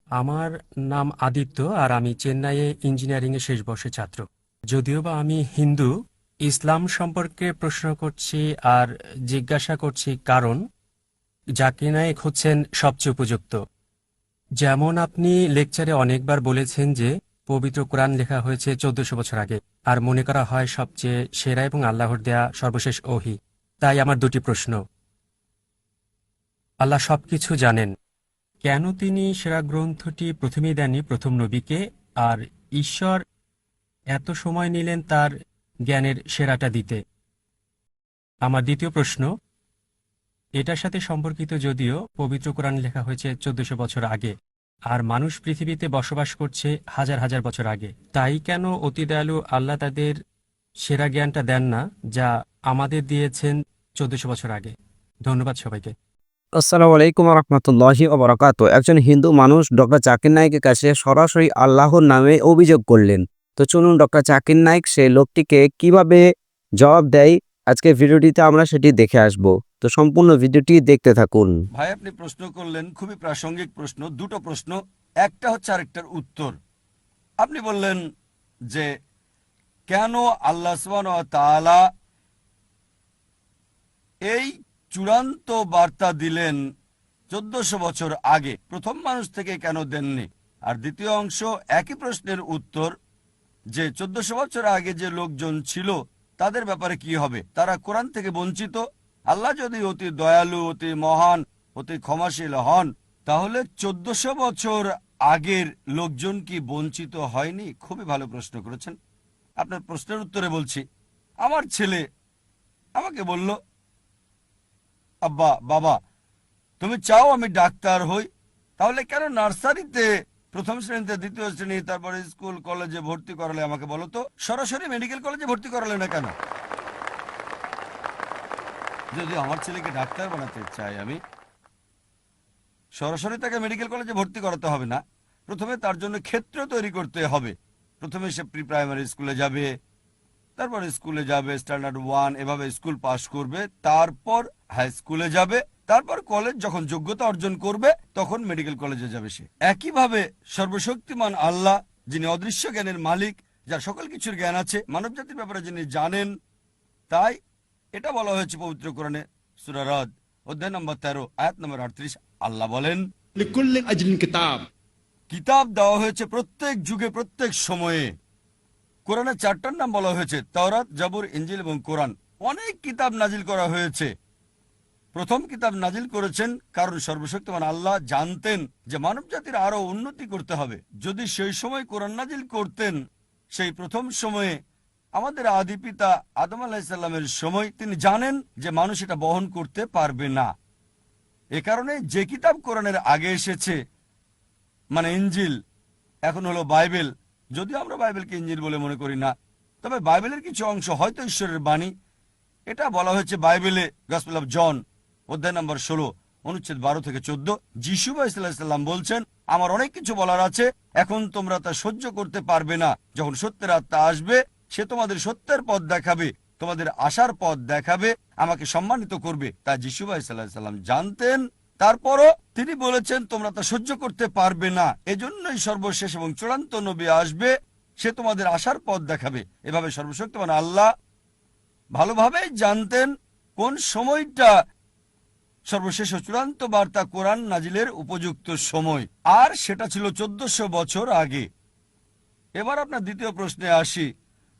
আমার নাম আদিত্য আর আমি চেন্নাইয়ে ইঞ্জিনিয়ারিংয়ে শেষ বর্ষের ছাত্র। যদিও বা আমি হিন্দু, ইসলাম সম্পর্কে প্রশ্ন করছি আর জিজ্ঞাসা করছি কারণ জাকির নায়েক হচ্ছেন সবচেয়ে উপযুক্ত। যেমন আপনি লেকচারে অনেকবার বলেছেন যে পবিত্র কোরআন লেখা হয়েছে ১৪০০ বছর আগে আর মনে করা হয় সবচেয়ে সেরা এবং আল্লাহর দেয়া সর্বশেষ ওহী। তাই আমার দুটি প্রশ্ন। আল্লাহ সবকিছু জানেন, কেন তিনি সেরা গ্রন্থটি প্রথমেই দেননি প্রথম নবীকে? আর ঈশ্বর এত সময় নিলেন তার জ্ঞানের সেরাটা দিতে? আমার দ্বিতীয় প্রশ্ন এটার সাথে সম্পর্কিত, যদিও পবিত্র কোরআন লেখা হয়েছে ১৪০০ বছর আগে আর মানুষ পৃথিবীতে বসবাস করছে হাজার হাজার বছর আগে, তাই কেন অতি দয়ালু আল্লাহ তাদের সেরা জ্ঞানটা দেন না যা আমাদের দিয়েছেন ১৪০০ বছর আগে? ধন্যবাদ সবাইকে। আসসালামু আলাইকুম রহমতুল্লাহি ওবরাকাত। একজন হিন্দু মানুষ ডক্টর জাকির নায়েকের কাছে সরাসরি আল্লাহর নামে অভিযোগ করলেন। তো চলুন ডক্টর জাকির নায়েক সেই লোকটিকে কিভাবে জবাব দেয়, আজকে ভিডিওটিতে আমরা সেটি দেখে আসব। তো সম্পূর্ণ ভিডিওটি দেখতে থাকুন। ভাই, আপনি প্রশ্ন করলেন খুবই প্রাসঙ্গিক প্রশ্ন, দুটো প্রশ্ন, একটা হচ্ছে আরেকটার উত্তর। আপনি বললেন যে কেন আল্লাহ সুবহানাহু ওয়া তাআলা এই চূড়ান্ত বার্তা দিলেন ১৪০০ বছর আগে, প্রথম মানুষ থেকে কেন দেননি? আর দ্বিতীয় অংশ একই প্রশ্নের উত্তর, যে ১৪০০ বছর আগে যে লোকজন ছিল তাদের ব্যাপারে কি হবে? তারা কোরআন থেকে বঞ্চিত। আল্লাহ যদি অতি দয়ালু, অতি মহান, অতি ক্ষমাশীল হন, তাহলে ১৪০০ বছর আগের লোকজন কি বঞ্চিত হয়নি? খুবই ভালো প্রশ্ন করেছেন। আপনার প্রশ্নের উত্তরে বলছি, আমার ছেলে আমাকে বলল, আব্বা, বাবা, তুমি চাও আমি ডাক্তার হই, তাহলে কেন নার্সারিতে প্রথম শ্রেণীতে, দ্বিতীয় শ্রেণী, তারপরে স্কুল কলেজে ভর্তি করালে? আমাকে বলো তো, সরাসরি মেডিকেল কলেজে ভর্তি করালে না কেন? যদি আমার ছেলেকে ডাক্তার বানাতে চাই আমি, সরাসরি তাকে মেডিকেল কলেজে ভর্তি করাতে হবে না। প্রথমে তার জন্য ক্ষেত্র তৈরি করতে হবে। প্রথমে সে প্রি প্রাইমারি স্কুলে যাবে, তারপর স্কুলে যাবে, স্ট্যান্ডার্ড 1, এভাবে স্কুল পাস করবে, তারপর হাই স্কুলে যাবে, তারপর কলেজ যখন যোগ্যতা অর্জন করবে তখন মেডিকেল কলেজে যাবে সে। একইভাবে সর্বশক্তিমান আল্লাহ, যিনি অদৃশ্য জ্ঞানের মালিক, যার সকল কিছুর জ্ঞান আছে, মানব জাতির ব্যাপারে যিনি জানেন, তাই এটা বলা হয়েছে পবিত্র কোরআনে সূরা রাদ অধ্যায় নম্বর ১৩ আয়াত নম্বর ৩৮। আল্লাহ বলেন, লিকুল্লি আজলিন কিতাব। কিতাব দেওয়া হয়েছে প্রত্যেক যুগে, প্রত্যেক সময়ে। কোরআনে ৪টার নাম বলা হয়েছে, তাওরাত, জাবুর, ইনজিল এবং কোরআন। অনেক কিতাব নাজিল করা হয়েছে। প্রথম কিতাব নাজিল করেছেন কারণ সর্বশক্তিমান আল্লাহ জানতেন যে মানব জাতির আরো উন্নতি করতে হবে। যদি সেই সময় কোরআন নাজিল করতেন, সেই প্রথম সময়ে আমাদের আদি পিতা আদম আলাহিসাল্লামের সময়, তিনি জানেন যে মানুষ এটা বহন করতে পারবে না। এ কারণে যে কিতাব কোরআনের আগে এসেছে, মানে ইনজিল, এখন হলো বাইবেল, যদিও আমরা বাইবেলকে ইনজিল বলে মনে করি না, তবে বাইবেলের কিছু অংশ হয়তো ঈশ্বরের বাণী। এটা বলা হয়েছে বাইবেলে গসপেল অফ জন অধ্যায় নম্বর ১৬ অনুচ্ছেদ ১২ থেকে ১৪। যিশু আলাইহিস বলছেন, আমার অনেক কিছু বলার আছে, এখন তোমরা তা সহ্য করতে পারবে না। যখন সত্যের আত্মা আসবে, সে তোমাদের সত্যের পথ দেখাবে, তোমাদের আশার পথ দেখাবে, আমাকে সম্মানিত করবে। তা যিশু আলাইহিস জানতেন। তারপরও তিনি বলেছেন তোমরা তা সহ্য করতে পারবে না, এজন্যই সর্বশেষ এবং চূড়ান্ত নবী আসবে, সে তোমাদের আশার পথ দেখাবে। এভাবে সর্বশক্তিমান আল্লাহ ভালোভাবে জানতেন কোন সময়টা সর্বশেষ ও চূড়ান্ত বার্তা কোরআন নাজিলের উপযুক্ত সময়, আর সেটা ছিল ১৪০০ বছর আগে। এবার আপনার দ্বিতীয় প্রশ্নে আসি,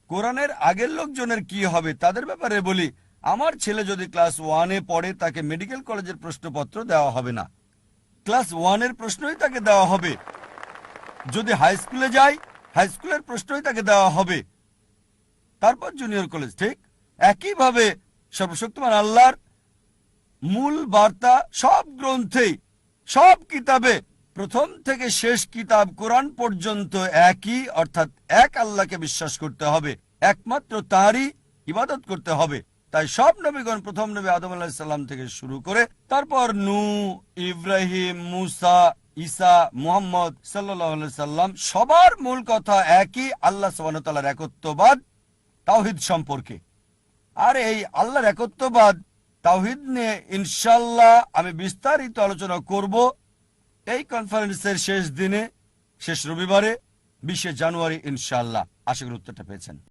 কোরআনের আগের লোকজনের কি হবে? তাদের ব্যাপারে বলি, আমার ছেলে যদি ক্লাস 1-এ পড়ে, তাকে মেডিকেল কলেজের প্রশ্নপত্র দেওয়া হবে না, ক্লাস 1-এর প্রশ্নই তাকে দেওয়া হবে। যদি হাই স্কুলে যায়, হাই স্কুলের প্রশ্নই তাকে দেওয়া হবে, তারপর জুনিয়র কলেজ। ঠিক একইভাবে সর্বশক্তিমান আল্লাহর মূল বার্তা সব গ্রন্থেই, সব কিতাবে, প্রথম থেকে শেষ কিতাব কোরআন পর্যন্ত একই, অর্থাৎ এক আল্লাহকে বিশ্বাস করতে হবে, একমাত্র তাঁরই ইবাদত করতে হবে। তাই সব নবীগণ, প্রথম নবী আদম আলাইহিস সালাম থেকে শুরু করে তারপর নূহ, ইব্রাহিম, মুসা, ঈসা, মুহাম্মদ সাল্লাল্লাহু আলাইহি সাল্লাম, সবার মূল কথা একই, আল্লাহ সুবহানাহু ওয়া তাআলার একত্ববাদ, তাওহীদ সম্পর্কে। আর এই আল্লাহর একত্ববাদ, তাওহীদ নিয়ে ইনশাআল্লাহ আমি বিস্তারিত আলোচনা করব এই কনফারেন্সের শেষ দিনে, শেষ রবিবারে 20শে জানুয়ারি ইনশাআল্লাহ। আশা করি উত্তরটা পেয়েছেন।